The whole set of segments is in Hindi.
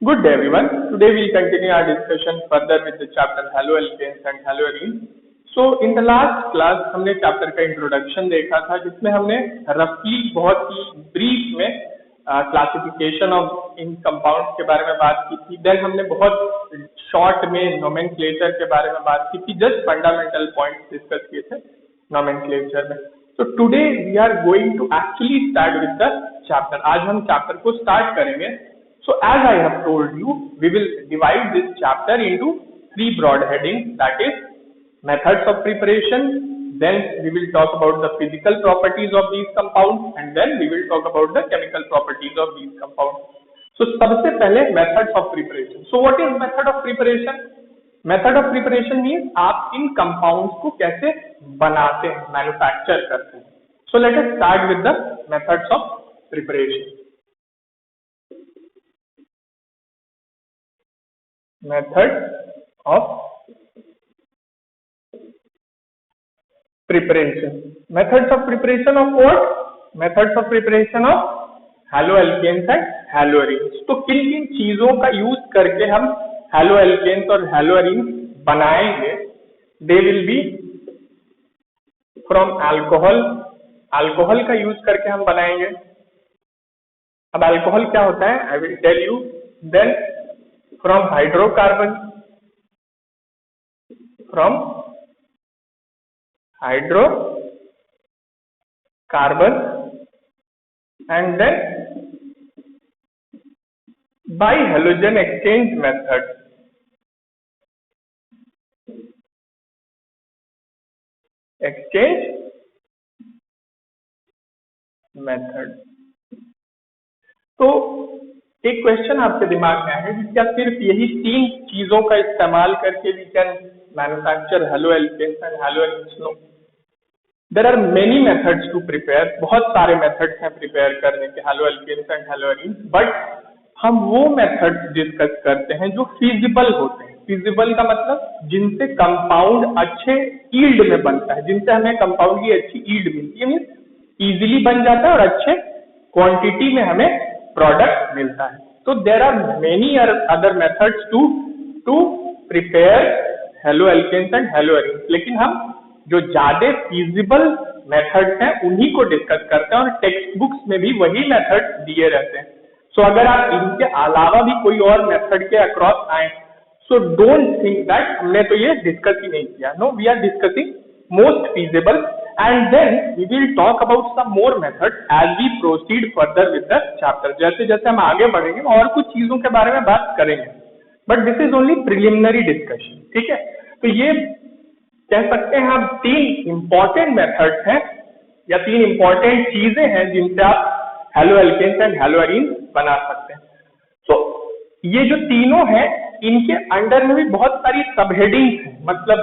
Good day everyone. Today we'll continue our discussion further with the chapter haloalkanes and haloarenes. So in the last class हमने चैप्टर का इंट्रोडक्शन देखा था जिसमें हमने रफली बहुत ही ब्रीफ में क्लासिफिकेशन ऑफ इन कंपाउंड्स के बारे में बात की थी. देन हमने बहुत शॉर्ट में नोमेनक्लेचर के बारे में बात की थी. जस्ट फंडामेंटल पॉइंट्स डिस्कस किए थे नोमेनक्लेचर में. So today we are going to actually start with the chapter. आज हम चैप्टर को स्टार्ट करेंगे. So as I have told you, we will divide this chapter into three broad headings, that is methods of preparation, then we will talk about the physical properties of these compounds, and then we will talk about the chemical properties of these compounds. So सबसे पहले methods of preparation. So what is method of preparation? Method of preparation means आप इन compounds को कैसे बनाते हैं, manufacture करते हैं. So let us start with the methods of preparation. Method of preparation. Methods of preparation of what? Methods of preparation of haloalkanes and haloarenes. तो किन किन चीजों का यूज करके हम haloalkanes और haloarenes बनाएंगे? They will be from alcohol. Alcohol का यूज करके हम बनाएंगे. अब अल्कोहल क्या होता है? I will tell you. Then from hydrocarbon, and then by halogen exchange method. तो एक क्वेश्चन आपके दिमाग में आएगा कि क्या सिर्फ यही तीन चीजों का इस्तेमाल करके we can manufacture haloalkanes and haloarenes? No, there are many methods to prepare. बहुत सारे मेथड्स हैं प्रिपेयर करने के haloalkanes and haloarenes, बट हम वो मेथड्स डिस्कस करते हैं जो फिजिबल होते हैं. फिजिबल का मतलब जिनसे कंपाउंड अच्छे ईल्ड में बनता है, जिनसे हमें कंपाउंड की अच्छी ईल्ड मिलती है, मीन्स इजीली बन जाता है और अच्छे क्वांटिटी में हमें प्रोडक्ट मिलता है. तो there are many other methods to prepare haloalkanes and haloarenes, लेकिन हम जो ज्यादा फीजिबल मेथड्स हैं उन्हीं को डिस्कस करते हैं और टेक्स्ट बुक्स में भी वही मेथड्स दिए रहते हैं. सो अगर आप इनके अलावा भी कोई और मेथड के अक्रॉस आए, सो डोंट थिंक दैट हमने तो ये डिस्कस ही नहीं किया. No, we are discussing most feasible and then we will talk about some more methods as we proceed further with the chapter. जैसे जैसे हम आगे बढ़ेंगे और कुछ चीजों के बारे में बात करेंगे, but this is only preliminary discussion. ठीक है, तो ये कह सकते हैं हम तीन important methods हैं या तीन important चीजें हैं जिनसे आप haloalkanes and haloarenes बना सकते हैं. So ये जो तीनों हैं इनके अंडर में भी बहुत सारी सब हेडिंग्स हैं. मतलब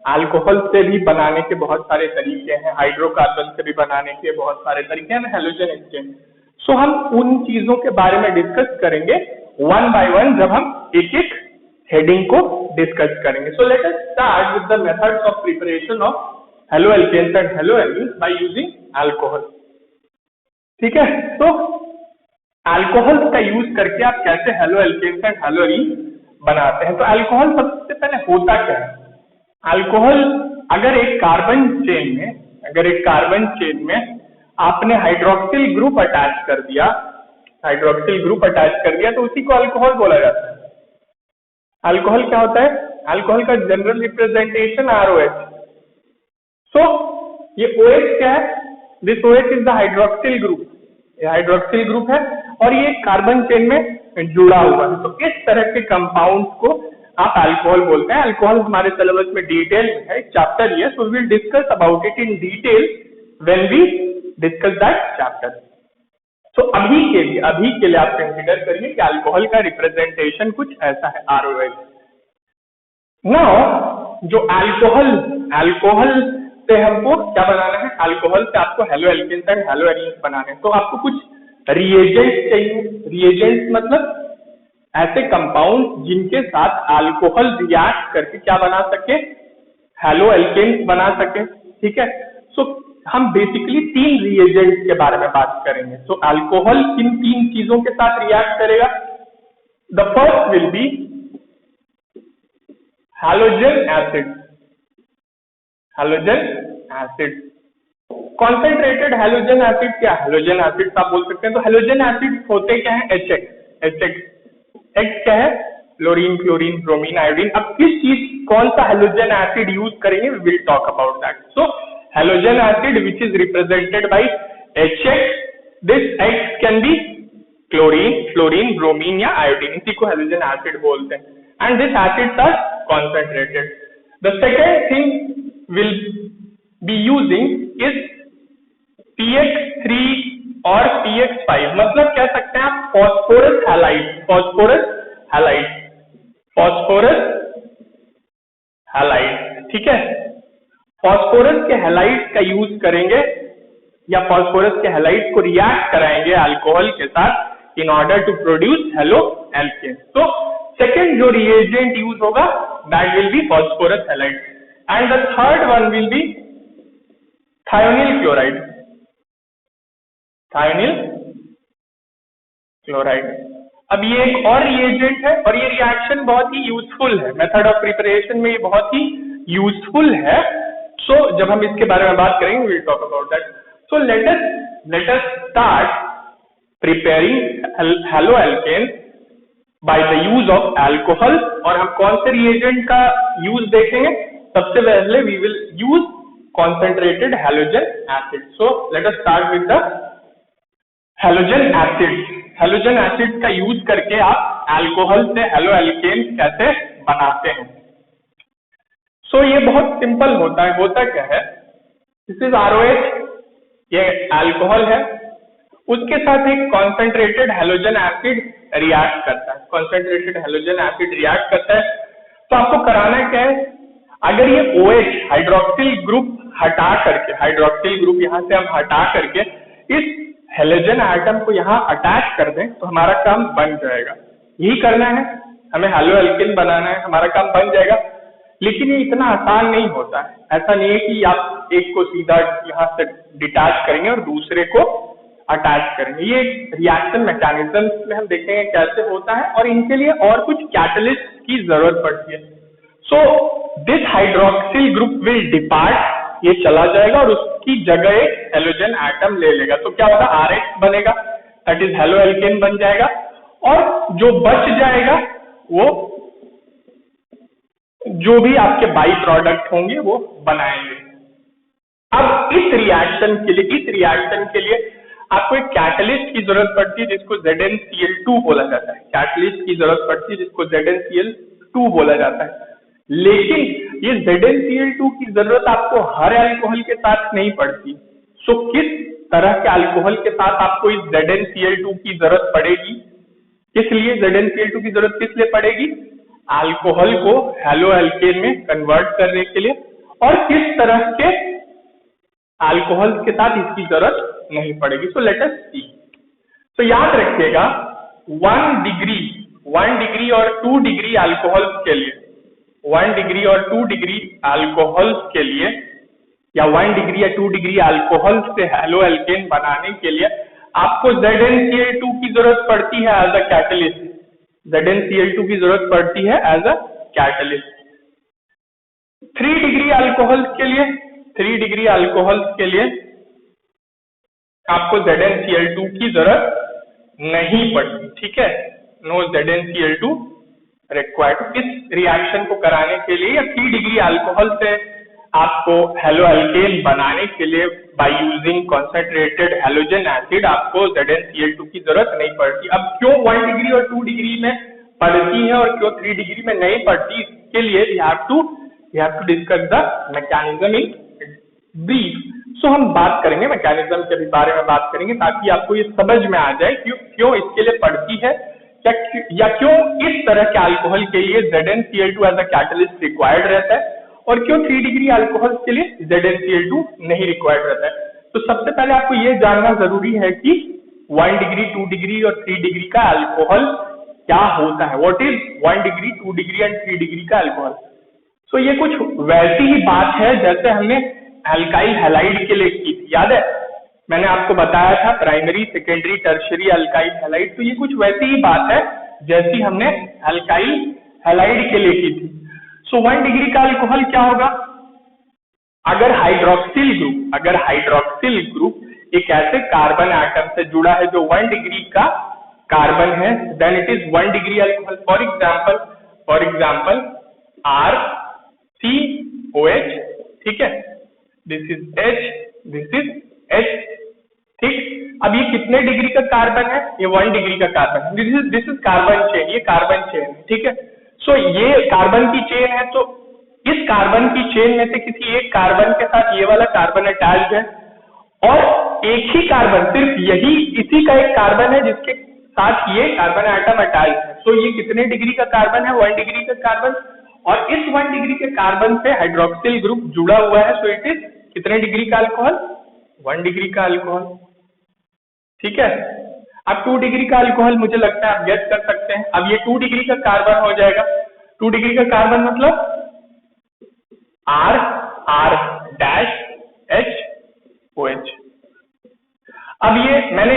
अल्कोहल से भी बनाने के बहुत सारे तरीके हैं, हाइड्रोकार्बन से भी बनाने के बहुत सारे तरीके हैं, हैलोजन एक्सचेंज. सो हम उन चीजों के बारे में डिस्कस करेंगे वन बाय वन जब हम एक एक हेडिंग को डिस्कस करेंगे. सो let us start with the methods of preparation of haloalkanes and haloarenes by using alcohol. ठीक है, तो अल्कोहल का यूज करके आप कैसे haloalkanes and haloarenes बनाते हैं? तो अल्कोहल सबसे पहले होता क्या है? अल्कोहल अगर एक कार्बन चेन में आपने हाइड्रोक्सिल ग्रुप अटैच कर दिया, तो उसी को अल्कोहल बोला जाता है. अल्कोहल क्या होता है? अल्कोहल का जनरल रिप्रेजेंटेशन ROH. सो ये OH क्या है? This OH is the hydroxyl group. ये हाइड्रोक्सिल ग्रुप है और ये कार्बन चेन में जुड़ा हुआ है. तो इस तरह के कंपाउंड्स को आप अल्कोहल बोलते हैं. अल्कोहल हमारे सिलेबस में डिटेल में है, चैप्टर ये, so we will discuss about it in detail when we discuss that chapter. So अभी के लिए आप कंसीडर करिए कि अल्कोहल का रिप्रेजेंटेशन कुछ ऐसा है, ROH. नाउ जो अल्कोहल से हमको क्या बनाना है? अल्कोहल से आपको haloalkanes and haloarenes बनाने हैं. तो आपको कुछ रिएजेंट्स चाहिए. रिएजेंट्स मतलब ऐसे कंपाउंड जिनके साथ अल्कोहल रिएक्ट करके क्या बना सके? haloalkanes बना सके. ठीक है, सो हम बेसिकली तीन रिएजेंट्स के बारे में बात करेंगे. सो अल्कोहल किन तीन चीजों के साथ रिएक्ट करेगा? The first will be halogen acid. Halogen acid. Concentrated halogen acid क्या? Halogen acid आप बोल सकते हैं। तो halogen acid होते क्या है? HX क्या है? Fluorine, chlorine, bromine, iodine. अब किस चीज, कौन सा हेलोजन एसिड यूज करेंगे, we will talk about that. So halogen acid which is represented by HX, this X can be chlorine, fluorine, bromine या आयोडीन, इसी को हेलोजन एसिड बोलते हैं। And this acids are concentrated. The second thing will be using is PX3 और PX5, मतलब कह सकते हैं आप फॉस्फोरस हैलाइड, ठीक है। फॉस्फोरस के हैलाइड का यूज करेंगे या फॉस्फोरस के हैलाइड को रिएक्ट कराएंगे अल्कोहल के साथ in order to produce haloalkane. तो सेकेंड जो रिएजेंट यूज होगा that will be phosphorus halide. And the third one will be thionyl chloride. अब ये एक और रिएजेंट है और ये रिएक्शन बहुत ही यूजफुल है, मेथड ऑफ प्रिपरेशन में ये बहुत ही यूजफुल है। सो जब हम इसके बारे में बात करेंगे we will talk about that. So let us start preparing haloalkane by the use of alcohol. और हम कौन से रिएजेंट का यूज देखेंगे? सबसे पहले we will use concentrated halogen acid. So let us start with the halogen acid. Halogen acid का यूज करके आप अल्कोहल से हेलो एल्केन कैसे बनाते हैं? सो ये बहुत सिंपल होता है। होता क्या है, दिस इज ROH, ये अल्कोहल है, उसके साथ एक कॉन्सेंट्रेटेड हैलोजन एसिड रिएक्ट करता है। कॉन्सेंट्रेटेड हैलोजन एसिड रिएक्ट करता है तो आपको कराना क्या है, अगर ये OH हाइड्रोक्सिल ग्रुप हटा करके, हाइड्रोक्सिल ग्रुप यहाँ से हम हटा करके इस हेलोजन एटम को यहाँ अटैच कर दें तो हमारा काम बन जाएगा। यही करना है, हमें हेलो एल्केन बनाना है, हमारा काम बन जाएगा। लेकिन ये इतना आसान नहीं होता है। ऐसा नहीं है कि आप एक को सीधा यहाँ से डिटैच करेंगे और दूसरे को अटैच करेंगे। ये रिएक्शन मैकेनिज्म में हम देखेंगे कैसे होता है और इनके लिए और कुछ कैटलिस्ट की जरूरत पड़ती है। So this hydroxyl group will depart, ये चला जाएगा और उसकी जगह एक हेलोजन एटम ले लेगा। तो क्या होगा, RH बनेगा, दैट इज हेलो एल्केन बन जाएगा। और जो बच जाएगा वो जो भी आपके बाई प्रोडक्ट होंगे वो बनाएंगे। अब इस रिएक्शन के लिए आपको एक कैटलिस्ट की जरूरत पड़ती है जिसको ZnCl2 बोला जाता है। कैटलिस्ट की जरूरत पड़ती है जिसको ZnCl2 बोला जाता है। लेकिन ये ZnCl2 की जरूरत आपको हर अल्कोहल के साथ नहीं पड़ती। सो किस तरह के अल्कोहल के साथ आपको इस ZnCl2 की जरूरत पड़ेगी? किस लिए ZnCl2 की जरूरत किस लिए पड़ेगी? अल्कोहल को हेलो एल्केन में कन्वर्ट करने के लिए। और किस तरह के अल्कोहल के साथ इसकी जरूरत नहीं पड़ेगी। सो लेट अस सी। तो याद रखिएगा 1 डिग्री और 2 डिग्री अल्कोहल के लिए, 1 डिग्री और 2 डिग्री अल्कोहल के लिए या 1 डिग्री या 2 डिग्री अल्कोहल से हेलो एल्केन बनाने के लिए आपको ZnCl2 की जरूरत पड़ती है एज अ कैटलिस्ट। ZnCl2 की जरूरत पड़ती है as a catalyst. 3 degree alcohol के लिए आपको ZnCl2 की जरूरत नहीं पड़ती, ठीक है। No ZnCl2 required. इस रिएक्शन को कराने के लिए या 3 डिग्री अल्कोहल से आपको हेलो एल्केन बनाने के लिए by using concentrated halogen acid आपको ZnCl2 की जरूरत नहीं पड़ती। अब क्यों 1 डिग्री और 2 डिग्री में पड़ती है और क्यों 3 डिग्री में नहीं पड़ती, इसके लिए we have to discuss the mechanism in brief. So हम बात करेंगे मैकेनिज्म के बारे में बात करेंगे ताकि आपको ये समझ में आ जाए क्यों इसके लिए पड़ती है या क्यों इस तरह के अल्कोहल के लिए ZnCl2 as a catalyst required रहता है और क्यों 3 डिग्री अल्कोहल के लिए ZnCl2 नहीं रिक्वायर्ड रहता है। तो सबसे पहले आपको ये जानना जरूरी है कि 1 डिग्री, 2 डिग्री और 3 डिग्री का अल्कोहल क्या होता है। What is 1 degree, 2 degree and 3 degree का अल्कोहल? सो ये कुछ वैसी ही बात है जैसे हमने अल्काइल हैलाइड के लिए की थी, याद है? मैंने आपको बताया था primary, secondary, tertiary alkyl halide. तो ये कुछ वैसी ही बात है जैसी हमने अल्काइल हैलाइड के लिए की थी। सो 1 डिग्री का अल्कोहल क्या होगा? अगर हाइड्रोक्सिल ग्रुप एक ऐसे कार्बन एटम से जुड़ा है जो 1 डिग्री का कार्बन है, then it is 1 degree alcohol. For example RCOH, ठीक है, this is H, this is H, ठीक। अब ये कितने डिग्री का कार्बन है? ये 1 डिग्री का कार्बन है। दिस इज कार्बन चेन, ये कार्बन चेन है, ठीक है। सो ये कार्बन की चेन है, तो इस कार्बन की चेन में से किसी एक कार्बन के साथ ये वाला कार्बन अटैच्ड है, और एक ही कार्बन, सिर्फ इसी का एक कार्बन है जिसके साथ ये कार्बन एटम अटैच्ड है। तो ये कितने डिग्री का कार्बन है? 1 डिग्री का कार्बन, और इस 1 डिग्री के कार्बन से हाइड्रोक्सिल ग्रुप जुड़ा हुआ है। सो इट इज कितने डिग्री का अल्कोहल? 1 डिग्री का अल्कोहल, ठीक है। अब 2 डिग्री का अल्कोहल मुझे लगता है आप गेस कर सकते हैं। अब ये 2 डिग्री का कार्बन हो जाएगा। 2 डिग्री का कार्बन मतलब R-H-OH। अब ये मैंने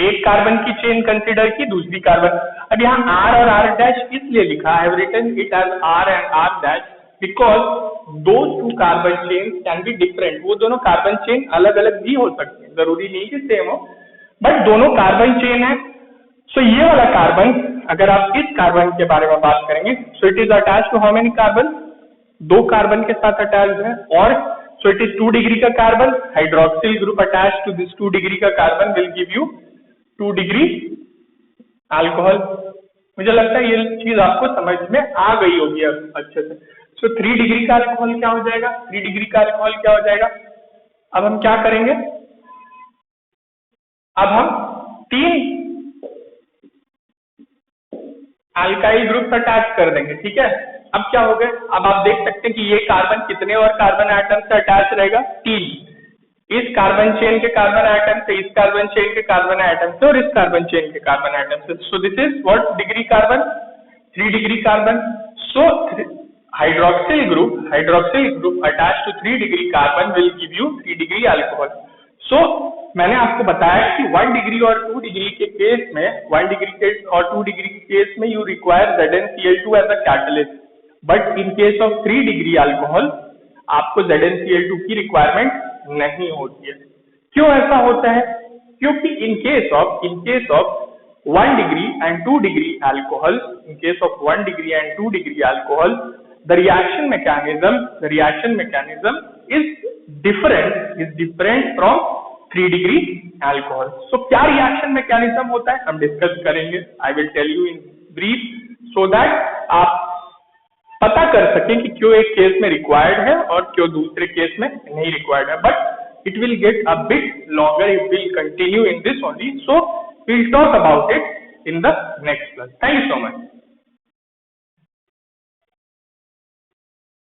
एक कार्बन की चेन कंसीडर की, दूसरी कार्बन। अब यहाँ R और R' इसलिए लिखा है, written it as R and R' because those 2 carbon chain can be different. वो दोनों कार्बन चेन अलग अलग भी हो सकते हैं, जरूरी नहीं कि सेम हो, बट दोनों कार्बन चेन है। सो ये वाला कार्बन, अगर आप इस कार्बन के बारे में बात करेंगे, so it is attach to how many carbon? 2 carbon के साथ अटैच है, और सो इट इज 2 डिग्री का carbon. Hydroxyl group attach to this 2 degree का carbon will give you 2 degree alcohol. मुझे लगता है ये चीज आपको समझ में आ गई होगी अब अच्छे से। सो 3 डिग्री का अल्कोहल क्या हो जाएगा? 3 डिग्री का अल्कोहल क्या हो जाएगा? अब हम क्या करेंगे? अब हम 3 अल्काइल ग्रुप अटैच कर देंगे, ठीक है। अब क्या हो गया? अब आप देख सकते हैं कि ये कार्बन कितने और कार्बन एटम से अटैच रहेगा? 3। इस कार्बन चेन के कार्बन एटम से, इस कार्बन चेन के कार्बन एटम से, और इस कार्बन चेन के कार्बन एटम से। So this is what degree carbon? 3 degree carbon. So hydroxyl group attach to 3 degree carbon will give you 3 degree alcohol. So मैंने आपको बताया कि 1 डिग्री और 2 डिग्री के केस में, 1 डिग्री के और 2 डिग्री के केस में you require ZnCl2 as a catalyst, but in case of 3 degree alcohol आपको ZnCl2 की रिक्वायरमेंट नहीं होती है। क्यों ऐसा होता है? क्योंकि in case of 1 degree and 2 degree alcohol, in case of 1 degree and 2 degree alcohol, the reaction mechanism is different from 3 degree alcohol. So क्या रिएक्शन मैकेनिज्म होता है हम डिस्कस करेंगे। I will tell you in brief, so that आप पता कर सकें कि क्यों एक केस में रिक्वायर्ड है और क्यों दूसरे केस में नहीं रिक्वायर्ड है। But it will get a bit longer, it will continue in this only, so we'll talk about it in the next class. Thank you so much.